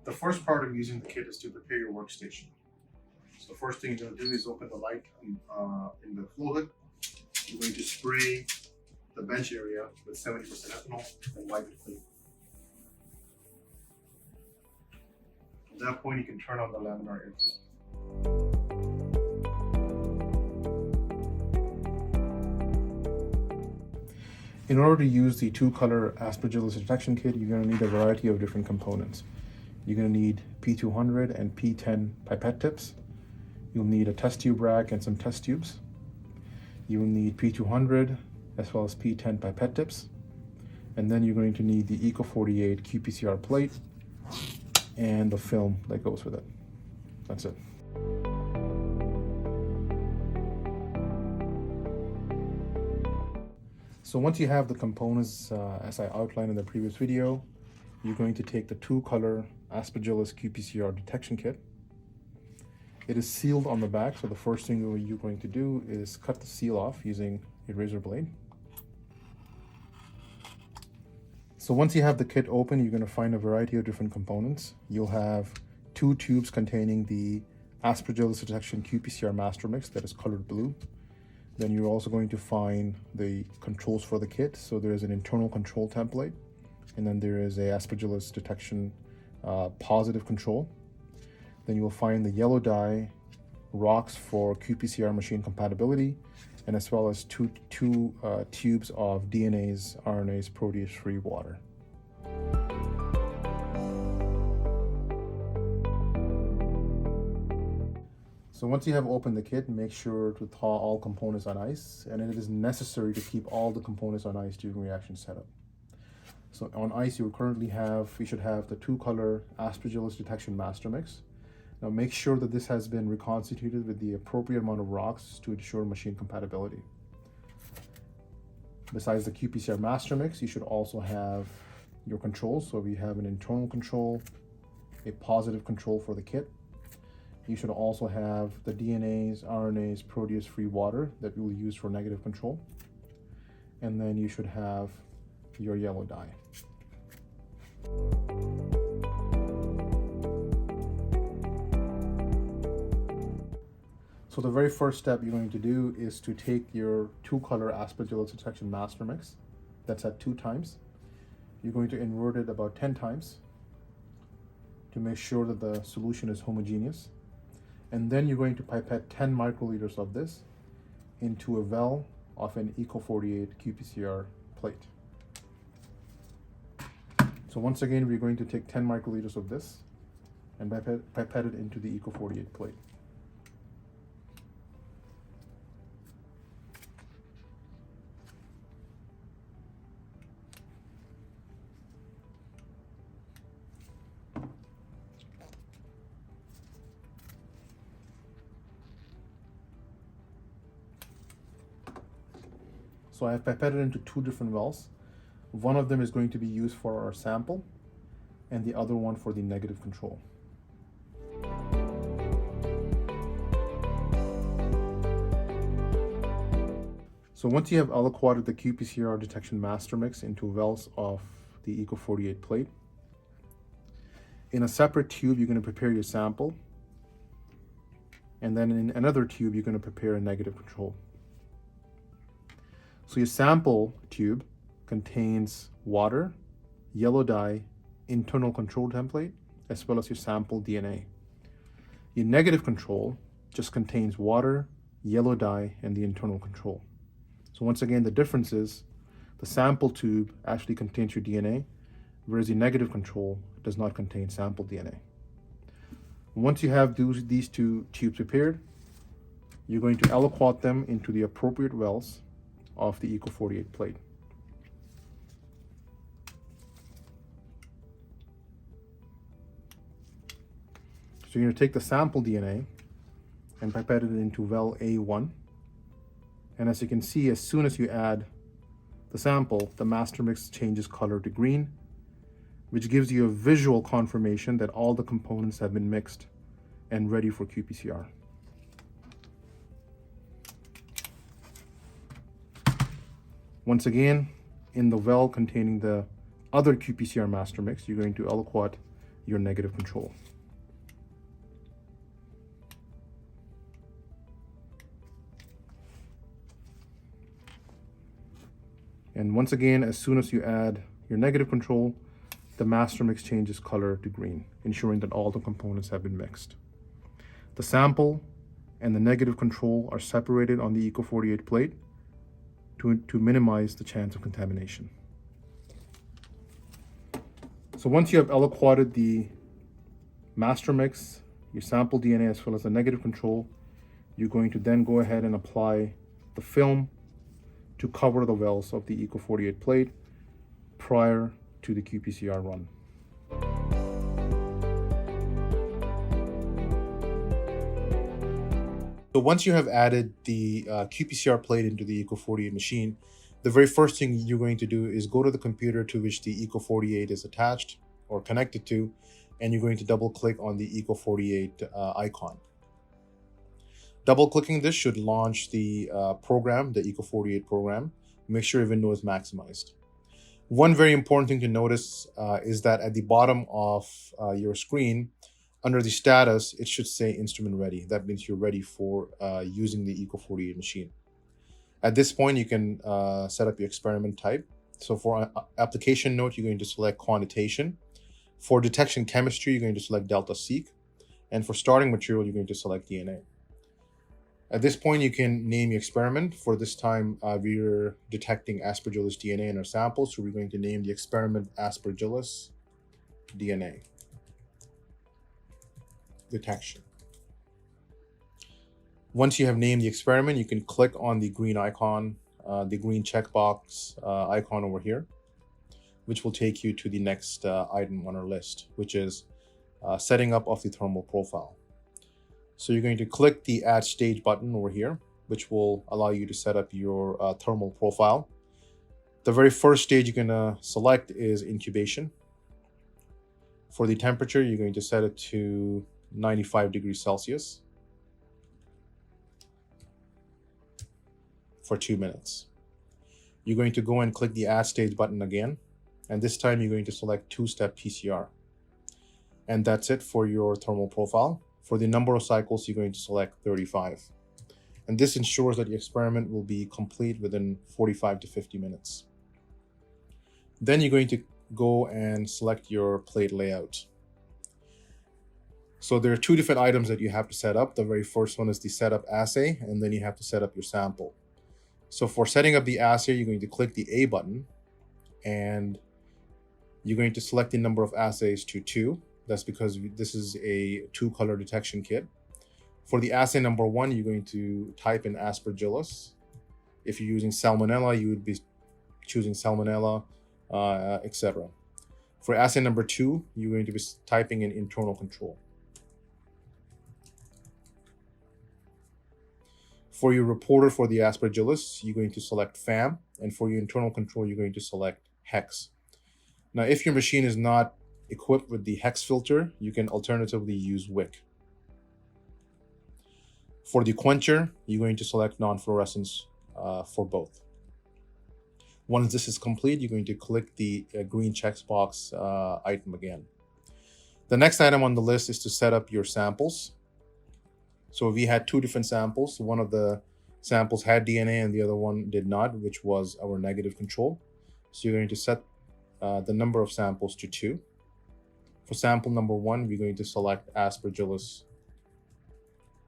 The first part of using the kit is to prepare your workstation. So the first thing you're going to do is open the light in the flow hood. You're going to spray the bench area with 70% ethanol and wipe it clean. At that point, you can turn on the laminar airflow. In order to use the two-color Aspergillus detection kit, you're going to need a variety of different components. You're going to need P200 and P10 pipette tips. You'll need a test tube rack and some test tubes. You will need P200 as well as P10 pipette tips. And then you're going to need the Eco 48 qPCR plate and the film that goes with it. That's it. So once you have the components as I outlined in the previous video, you're going to take the two-color Aspergillus qPCR detection kit. It is sealed on the back, so the first thing you're going to do is cut the seal off using a razor blade. So once you have the kit open, you're going to find a variety of different components. You'll have two tubes containing the Aspergillus detection qPCR master mix that is colored blue. Then you're also going to find the controls for the kit. So there is an internal control template, and then there is a Aspergillus detection positive control. Then you will find the yellow dye rocks for qPCR machine compatibility, and as well as two tubes of DNase, RNase, protease-free water. So once you have opened the kit, make sure to thaw all components on ice, and it is necessary to keep all the components on ice during reaction setup. So on ice, you should have the two-color Aspergillus detection master mix. Now make sure that this has been reconstituted with the appropriate amount of rocks to ensure machine compatibility. Besides the qPCR master mix, you should also have your controls. So we have an internal control, a positive control for the kit. You should also have the DNase, RNase, protease-free water that we will use for negative control. And then you should have your yellow dye. So the very first step you're going to do is to take your two-color Aspergillus detection master mix. That's at 2 times. You're going to invert it about 10 times to make sure that the solution is homogeneous. And then you're going to pipette 10 microliters of this into a well of an Eco 48 qPCR plate. So once again, we're going to take 10 microliters of this and pipette it into the Eco 48 plate. So I have pipetted into 2 different wells. One of them is going to be used for our sample, and the other one for the negative control. So once you have aliquoted the qPCR detection master mix into wells of the Eco 48 plate, in a separate tube you're going to prepare your sample, and then in another tube you're going to prepare a negative control. So your sample tube contains water, yellow dye, internal control template, as well as your sample DNA. Your negative control just contains water, yellow dye, and the internal control. So once again, the difference is the sample tube actually contains your DNA, whereas the negative control does not contain sample DNA. Once you have these 2 tubes prepared, you're going to aliquot them into the appropriate wells of the Eco 48 plate. So you're going to take the sample DNA and pipette it into well A1. And as you can see, as soon as you add the sample, the master mix changes color to green, which gives you a visual confirmation that all the components have been mixed and ready for qPCR. Once again, in the well containing the other qPCR master mix, you're going to aliquot your negative control. And once again, as soon as you add your negative control, the master mix changes color to green, ensuring that all the components have been mixed. The sample and the negative control are separated on the Eco 48 plate to minimize the chance of contamination. So once you have aliquoted the master mix, your sample DNA, as well as the negative control, you're going to then go ahead and apply the film to cover the wells of the Eco 48 plate prior to the qPCR run. So once you have added the qPCR plate into the Eco 48 machine, the very first thing you're going to do is go to the computer to which the Eco 48 is attached or connected to, and you're going to double click on the Eco 48 icon. Double clicking this should launch the program, the Eco 48 program. Make sure your window is maximized. One very important thing to notice is that at the bottom of your screen, under the status, it should say instrument ready. That means you're ready for using the Eco 48 machine. At this point, you can set up your experiment type. So for application note, you're going to select quantitation. For detection chemistry, you're going to select delta-seq. And for starting material, you're going to select DNA. At this point, you can name your experiment. For this time, we're detecting Aspergillus DNA in our sample, so we're going to name the experiment Aspergillus DNA detection. Once you have named the experiment, you can click on the green icon, the green checkbox icon over here, which will take you to the next item on our list, which is setting up of the thermal profile. So you're going to click the Add Stage button over here, which will allow you to set up your thermal profile. The very first stage you're going to select is incubation. For the temperature, you're going to set it to 95 degrees Celsius for 2 minutes. You're going to go and click the Add Stage button again, and this time you're going to select two-step PCR. And that's it for your thermal profile. For the number of cycles, you're going to select 35. And this ensures that the experiment will be complete within 45 to 50 minutes. Then you're going to go and select your plate layout. So there are two different items that you have to set up. The very first one is the setup assay, and then you have to set up your sample. So for setting up the assay, you're going to click the A button, and you're going to select the number of assays to 2. That's because this is a 2-color detection kit. For the assay number 1, you're going to type in Aspergillus. If you're using Salmonella, you would be choosing Salmonella, etc. For assay number 2, you're going to be typing in internal control. For your reporter for the Aspergillus, you're going to select FAM, and for your internal control, you're going to select HEX. Now, if your machine is not equipped with the HEX filter, you can alternatively use WIC. For the quencher, you're going to select non-fluorescence for both. Once this is complete, you're going to click the green checkbox item again. The next item on the list is to set up your samples. So we had 2 different samples. One of the samples had DNA and the other one did not, which was our negative control. So you're going to set the number of samples to 2. For sample number 1, we're going to select Aspergillus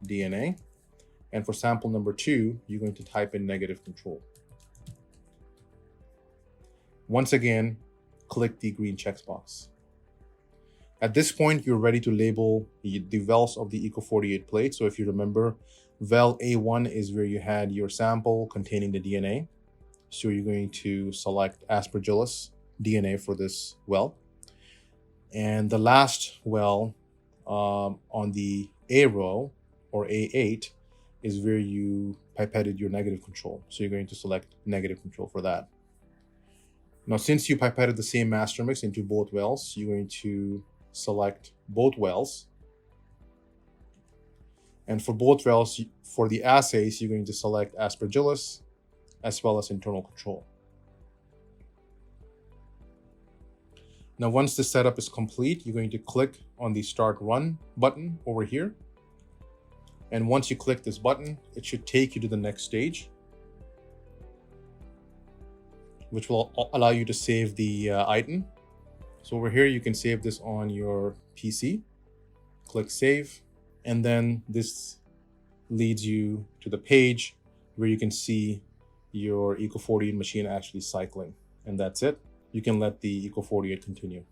DNA. And for sample number 2, you're going to type in negative control. Once again, click the green checkbox. At this point, you're ready to label the wells of the Eco 48 plate. So if you remember, well A1 is where you had your sample containing the DNA. So you're going to select Aspergillus DNA for this well. And the last well on the A row, or A8, is where you pipetted your negative control. So you're going to select negative control for that. Now, since you pipetted the same master mix into both wells, you're going to select both wells. And for both wells, for the assays, you're going to select Aspergillus as well as internal control. Now, once the setup is complete, you're going to click on the Start Run button over here. And once you click this button, it should take you to the next stage, which will allow you to save the item. So over here, you can save this on your PC. Click Save, and then this leads you to the page where you can see your Eco 48 machine actually cycling. And that's it. You can let the Eco 48 continue.